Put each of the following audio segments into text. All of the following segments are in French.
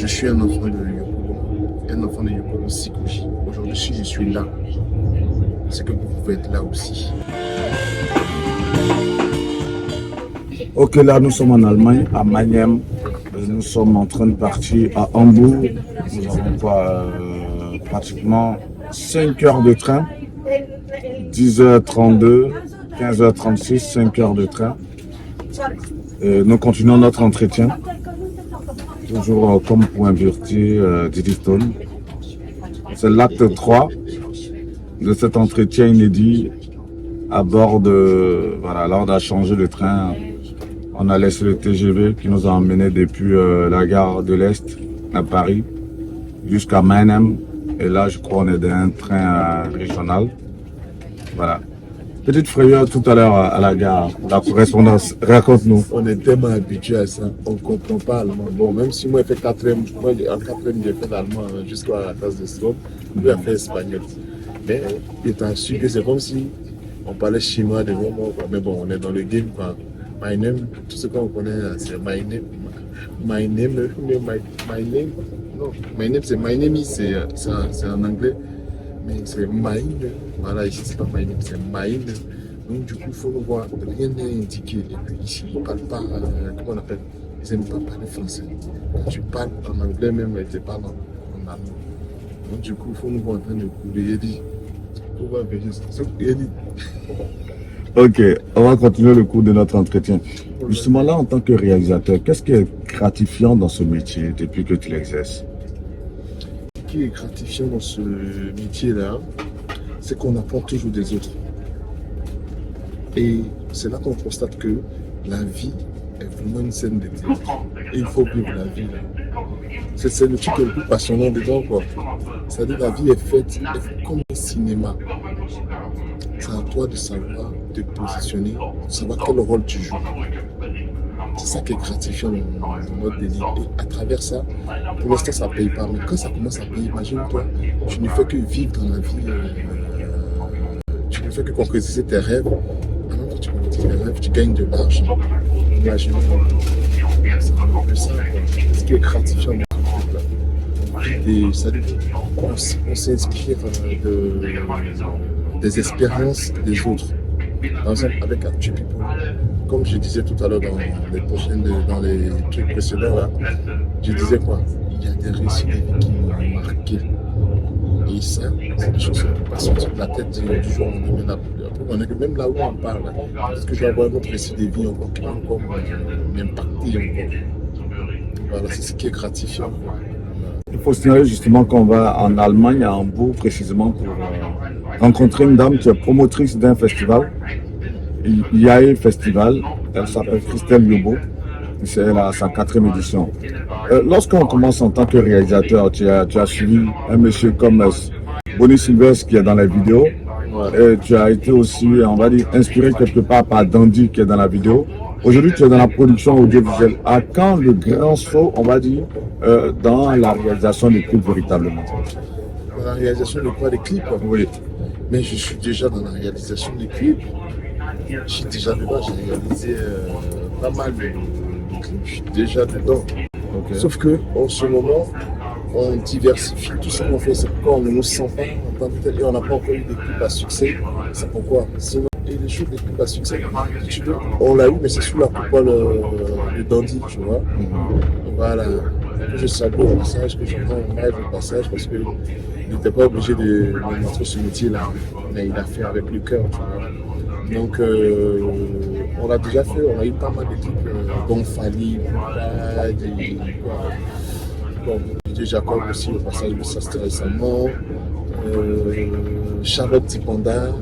suis un enfant de Yoko, un enfant de Yoko Sikoji. Aujourd'hui, si je suis là, c'est que vous pouvez être là aussi. Ok, là nous sommes en Allemagne, à Mannheim. Nous sommes en train de partir à Hambourg. Nous avons pratiquement 5 heures de train. 10h32, 15h36, 5 heures de train. Nous continuons notre entretien. Toujours comme point Virti d'Eddystone. C'est l'acte 3 de cet entretien inédit à bord de... Voilà, là on a changé de train. On a laissé le TGV qui nous a emmenés depuis la gare de l'Est à Paris jusqu'à Mannheim. Et là, je crois qu'on est dans un train régional. Voilà. Petite frayeur tout à l'heure à la gare, la correspondance. Raconte-nous. On est tellement habitué à ça, on ne comprend pas allemand. Bon, même si moi, j'ai fait 4e, moi, en 4e, j'ai fait l'allemand jusqu'à la classe de Strom, lui a fait espagnol. Mais étant sûr que c'est comme si on parlait chinois devant moi. Mais bon, on est dans le game, quoi. My name, tout ce qu'on connaît, c'est my name. My name, non, my name, c'est my name, c'est en anglais, mais c'est mine. Voilà, ici, c'est pas my name, c'est mine. Donc, du coup, il faut le voir, rien n'est indiqué. Et puis ici, ils ne parlent pas, comment on appelle, ils n'aiment pas parler français. Quand tu parles en anglais, même, ils te parlent en allemand. Donc, du coup, il faut nous voir en train de courir. Il dit, il faut voir vérifier. Ok, on va continuer le cours de notre entretien. Justement là, en tant que réalisateur, qu'est-ce qui est gratifiant dans ce métier depuis que tu l'exerces? Ce qui est gratifiant dans ce métier-là, c'est qu'on apprend toujours des autres. Et c'est là qu'on constate que la vie est vraiment une scène de théâtre. Et il faut vivre la vie. C'est le truc le plus passionnant dedans, quoi. C'est-à-dire que la vie est faite comme un cinéma. C'est à toi de savoir te positionner, de savoir quel rôle tu joues. C'est ça qui est gratifiant dans notre délire. Et à travers ça, pour l'instant, ça ne paye pas. Mais quand ça commence à payer, imagine-toi, tu ne fais que vivre dans la vie, tu ne fais que concrétiser tes rêves. Maintenant que tu concrétises tes rêves, tu gagnes de l'argent. Imagine-toi, c'est un peu ça, quoi. Ce qui est gratifiant dans ce truc-là. On s'inspire des expériences des autres. Par exemple, avec Actu People, comme je disais tout à l'heure dans les trucs précédents, là, je disais quoi? Il y a des récits de vie qui m'ont marqué. Et ça, c'est des choses qui ne peuvent pas sortir de la tête du jour au lendemain. On est que même là où on parle, parce que je vais avoir un autre récit de vie encore qui va encore m'impacter encore. Voilà, c'est ce qui est gratifiant. Il faut signaler justement qu'on va en Allemagne, à Hambourg précisément, pour rencontrer une dame qui est promotrice d'un festival, IAE Festival. Elle s'appelle Christelle Yobo. C'est sa 4e édition. Lorsqu'on commence en tant que réalisateur, tu as suivi un monsieur comme Bonnie Sylvestre qui est dans la vidéo. Et tu as été aussi, on va dire, inspiré quelque part par Dandy qui est dans la vidéo. Aujourd'hui, tu es dans la production audiovisuelle. À quand le grand saut, on va dire, dans la réalisation des clips véritablement? Dans la réalisation de quoi? Des clips? Oui. Mais je suis déjà dans la réalisation des clips. Je suis déjà dedans, j'ai réalisé pas mal de clips, je suis déjà dedans. Okay. Sauf que en ce moment, on diversifie tout ce qu'on fait. C'est pourquoi on ne nous sent pas en tant que tel et on n'a pas encore eu des clips à succès. C'est pourquoi. Sinon, et les choses des clips à succès, tu veux, on l'a eu, mais c'est sous la coupole de Dandy, tu vois. Voilà. Je salue au passage, que je rends hommage au passage parce qu'il n'était pas obligé de me montrer ce métier-là, mais il a fait avec le cœur, tu vois. Donc, on l'a déjà fait, on a eu pas mal de clips, dont Fali, DJ Jacob aussi, au passage de ça c'était récemment, Charlotte Tipanda,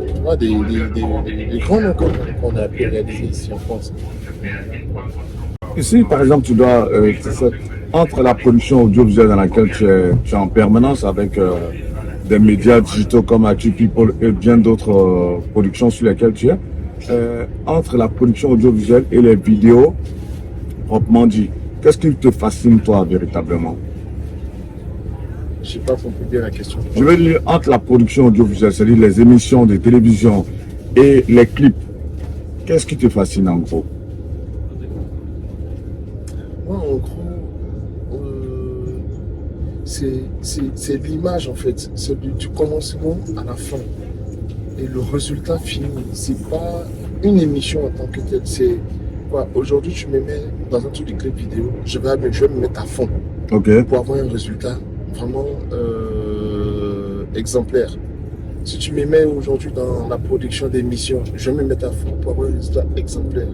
tu vois, des grands noms qu'on a pu réaliser ici en France. Ici, par exemple, tu dois, entre la production audiovisuelle dans laquelle tu es en permanence avec des médias digitaux comme Actu People et bien d'autres productions sur lesquelles tu es, entre la production audiovisuelle et les vidéos, proprement dit, qu'est-ce qui te fascine toi véritablement? Je n'ai pas compris bien la question. Je veux dire, entre la production audiovisuelle, c'est-à-dire les émissions de télévision et les clips, qu'est-ce qui te fascine en gros? Moi, en gros, c'est l'image en fait, c'est du commencement à la fin. Et le résultat fini, c'est pas une émission en tant que telle, c'est quoi, aujourd'hui tu me mets dans un truc de clip vidéo, je vais me mettre à fond Ok. pour avoir un résultat vraiment exemplaire. Si tu me mets aujourd'hui dans la production d'émissions, je vais me mettre à fond pour avoir un résultat exemplaire.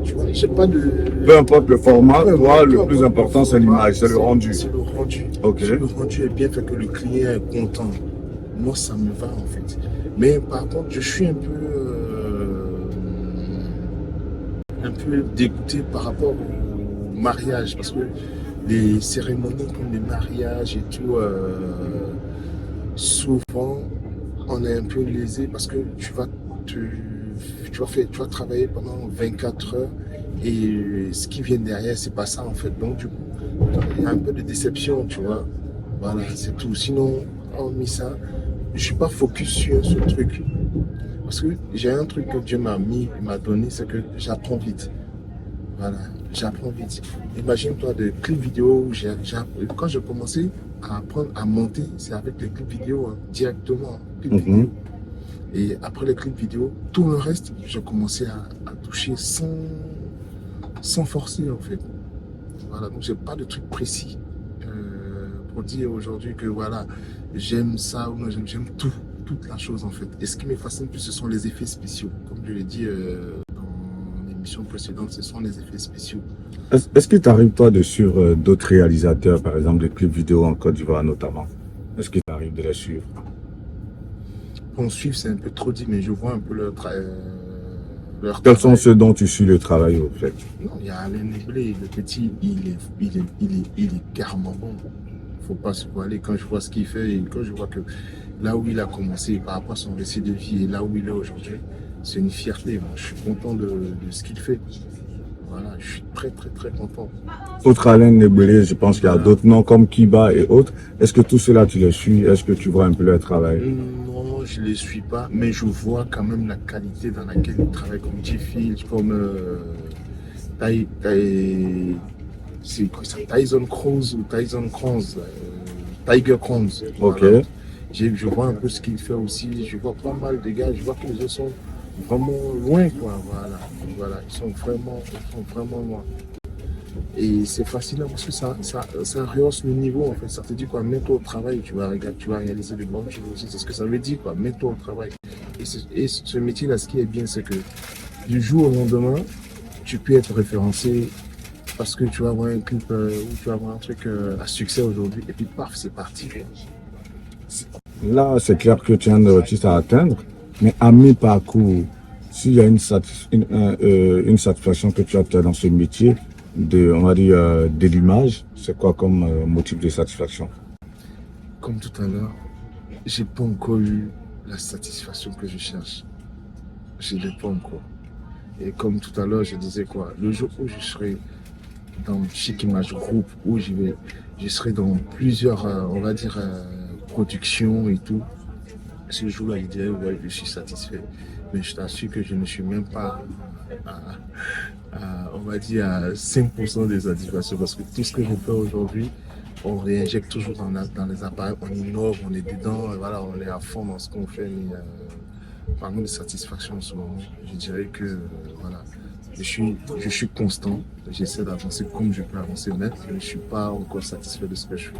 Tu vois, j'ai pas de... Peu importe le format, Ouais, toi, peu le importe plus important, c'est l'image, c'est le rendu. C'est le rendu. Ok. Si le rendu est bien fait, que le client est content, moi ça me va en fait. Mais par contre, je suis un peu dégoûté par rapport au mariage parce que les cérémonies comme les mariages et tout, souvent on est un peu lésé parce que tu vas travailler pendant 24 heures et ce qui vient derrière, c'est pas ça en fait. Donc du coup, il y a un peu de déception, tu vois. Voilà, c'est tout. Sinon, hormis ça, je suis pas focus sur ce truc. Parce que j'ai un truc que Dieu m'a donné, c'est que j'apprends vite. Voilà, j'apprends vite. Imagine-toi des clips vidéo où quand j'ai commencé à apprendre à monter, c'est avec les clips vidéo directement. Clips vidéo. Et après les clips vidéo, tout le reste, j'ai commencé à toucher sans forcer en fait. Voilà, donc j'ai pas de truc précis pour dire aujourd'hui que voilà, j'aime ça ou non, j'aime toute la chose en fait. Et ce qui me fascine plus, ce sont les effets spéciaux. Comme je l'ai dit dans l'émission précédente, ce sont les effets spéciaux. Est-ce que tu arrives toi de suivre d'autres réalisateurs, par exemple des clips vidéo en Côte d'Ivoire notamment? Est-ce que tu arrives de les suivre? Pour suivre, c'est un peu trop dit, mais je vois un peu leur travail. Quels sont ceux dont tu suis le travail au fait? Non, il y a Alain Neblé, le petit, il est carrément bon. Faut pas se voiler quand je vois ce qu'il fait et quand je vois que là où il a commencé par rapport à son récit de vie et là où il est aujourd'hui, c'est une fierté. Moi, je suis content de ce qu'il fait. Voilà, je suis très content. Autre Alain Neblé, je pense qu'il y a d'autres noms comme Kiba et autres. Est-ce que tout cela tu les suis? Est-ce que tu vois un peu leur travail? Non, je les suis pas, mais je vois quand même la qualité dans laquelle ils travaillent, comme G-Field, comme c'est quoi ça, Tyson Cruz ou Tyson Cruz, Tiger Cruz. Ok. Voilà. Je vois un peu ce qu'il fait aussi. Je vois pas mal de gars. Je vois que les autres sont vraiment loin, quoi. Voilà. Ils sont vraiment loin. Et c'est fascinant parce que ça rehausse le niveau, en fait. Ça te dit quoi, mets-toi au travail, tu vas réaliser de bonnes choses aussi. C'est ce que ça veut dire, quoi. Mets-toi au travail. Et ce métier-là, ce qui est bien, c'est que du jour au lendemain, tu peux être référencé parce que tu vas avoir un clip ou tu vas avoir un truc à succès aujourd'hui. Et puis, paf, c'est parti. Là, c'est clair que tu as un objectif à atteindre, mais à mi-parcours, s'il y a une satisfaction que tu as dans ce métier, on va dire, de l'image, c'est quoi comme motif de satisfaction? Comme tout à l'heure, j'ai pas encore eu la satisfaction que je cherche. Je l'ai pas encore. Et comme tout à l'heure, je disais quoi, le jour où je serai dans Chic Image Group, où je serai dans plusieurs, on va dire, productions et tout, ce jour-là, je dirais, ouais, je suis satisfait. Mais je t'assure que je ne suis même pas on va dire, à 5% des satisfactions. Parce que tout ce que je fais aujourd'hui, on réinjecte toujours dans les appareils, on innove, on est dedans, voilà, on est à fond dans ce qu'on fait. Mais par contre, de satisfaction en ce moment, je dirais que voilà, je suis constant, j'essaie d'avancer comme je peux avancer, mais je ne suis pas encore satisfait de ce que je fais.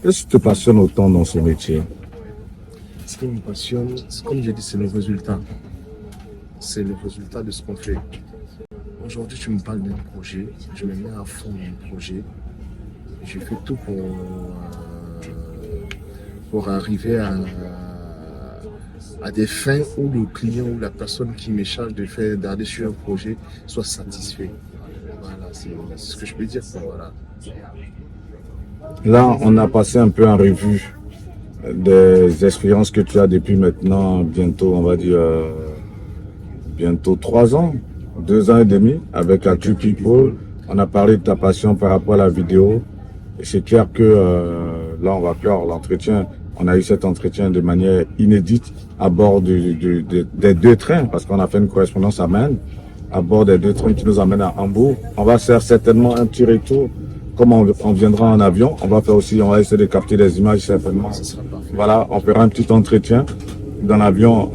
Qu'est-ce qui te passionne autant dans ce métier? Ce qui me passionne, comme j'ai dit, c'est le résultat. C'est le résultat de ce qu'on fait. Aujourd'hui, tu me parles d'un projet, je me mets à fond dans le projet. Je fais tout pour arriver à des fins où le client ou la personne qui me charge d'aller sur un projet soit satisfait. Voilà, c'est ce que je peux dire. Voilà. Là, on a passé un peu en revue des expériences que tu as depuis maintenant, bientôt, on va dire, bientôt 3 ans, 2 ans et demi, avec la True People. On a parlé de ta passion par rapport à la vidéo. Et c'est clair que là, on va clore l'entretien. On a eu cet entretien de manière inédite à bord des 2 trains, parce qu'on a fait une correspondance à Maine, à bord des 2 trains qui nous amènent à Hambourg. On va faire certainement un petit retour comme on viendra en avion, on va essayer de capter des images certainement. Ça sera parfait. Voilà, on fera un petit entretien dans l'avion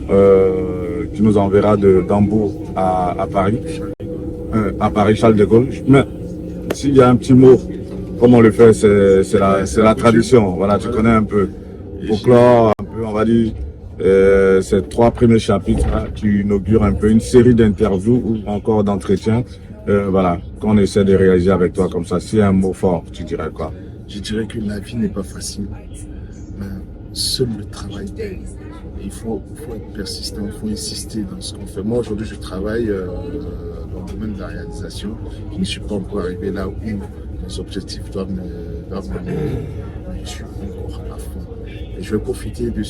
qui nous enverra d'Hambourg à Paris, Charles de Gaulle. Mais s'il y a un petit mot, comme on le fait, c'est la tradition. Voilà, tu connais un peu. Pour clore un peu, on va dire, ces 3 premiers chapitres hein, qui inaugurent un peu une série d'interviews ou encore d'entretiens. Voilà, qu'on essaie de réaliser avec toi comme ça. S'il y a un mot fort, tu dirais quoi? Je dirais que la vie n'est pas facile. Mais seul le travail paye. Il faut être persistant, il faut insister dans ce qu'on fait. Moi, aujourd'hui, je travaille dans le domaine de la réalisation. Je ne suis pas encore arrivé là où mes objectifs doivent m'amener. Mais je suis encore à fond. Et je vais profiter de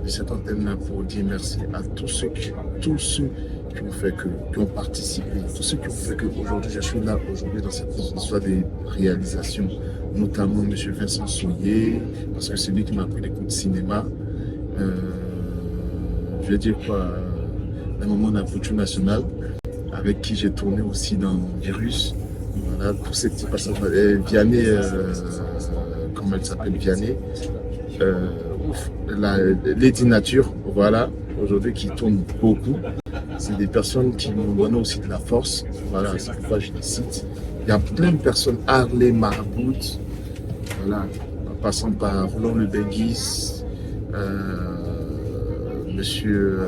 cette antenne-là pour dire merci à tous ceux qui ont fait qui ont participé, tous ceux qui ont fait qu'aujourd'hui je suis là aujourd'hui dans cette histoire des réalisations, notamment M. Vincent Soulier, parce que c'est lui qui m'a appris les cours de cinéma. Je vais dire quoi, un moment de la culture nationale, avec qui j'ai tourné aussi dans Virus. Voilà, tous ces petits passages. Vianney, comment elle s'appelle, Vianney. Lady Nature, voilà, aujourd'hui qui tourne beaucoup. C'est des personnes qui m'ont donné aussi de la force. Voilà, c'est pourquoi je les cite. Il y a plein de personnes, Harley Marabout, voilà, en passant par Roland Le Benguis, monsieur.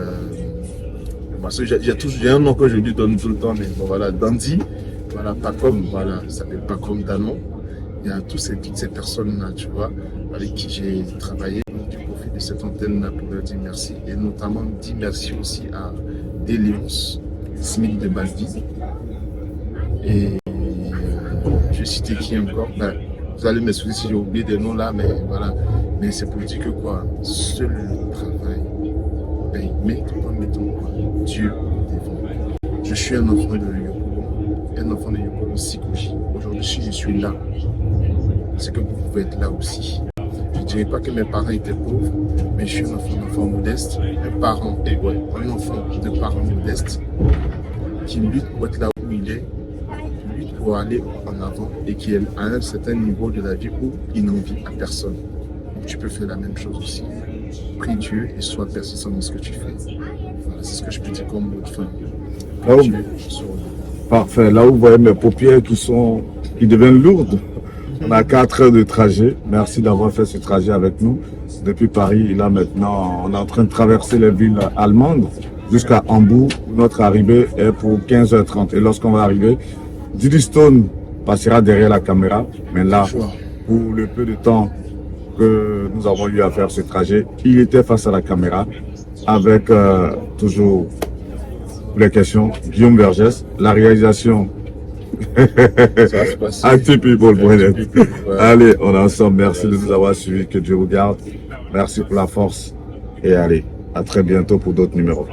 J'ai un nom que je lui donne tout le temps, mais bon, voilà, Dandy, voilà, pas comme, voilà, ça s'appelle pas comme Danon. Il y a toutes ces personnes-là, tu vois, avec qui j'ai travaillé. Donc, je profite de cette antenne-là pour leur dire merci. Et notamment, dire merci aussi à Déléonce Smith de Baldi. Et je vais citer qui encore. Ben, vous allez m'excuser si j'ai oublié des noms là, mais voilà. Mais c'est pour dire que quoi, seul le travail paye. Mais en mettant quoi, Dieu devant. Je suis un enfant de Yopougon, un enfant de Yopougon Sikoji. Aujourd'hui, si je suis là, c'est que vous pouvez être là aussi. Je ne dirais pas que mes parents étaient pauvres, mais je suis un enfant modeste, un enfant de parents modestes qui lutte pour être là où il est, qui lutte pour aller en avant et qui est à un certain niveau de la vie où il n'envie à personne. Donc tu peux faire la même chose aussi. Prie Dieu et sois persistant dans ce que tu fais. Voilà, c'est ce que je peux dire comme mot de fin. Parfait. Là où vous voyez mes paupières qui deviennent lourdes. On a 4 heures de trajet. Merci d'avoir fait ce trajet avec nous. Depuis Paris, là maintenant, on est en train de traverser les villes allemandes jusqu'à Hambourg. Notre arrivée est pour 15h30. Et lorsqu'on va arriver, Diddy Stone passera derrière la caméra. Mais là, pour le peu de temps que nous avons eu à faire ce trajet, il était face à la caméra avec toujours les questions. Guillaume Vergès, la réalisation. Allez, on est ensemble. Merci de nous avoir suivis. Que Dieu vous garde. Merci pour la force. Et allez, à très bientôt pour d'autres numéros.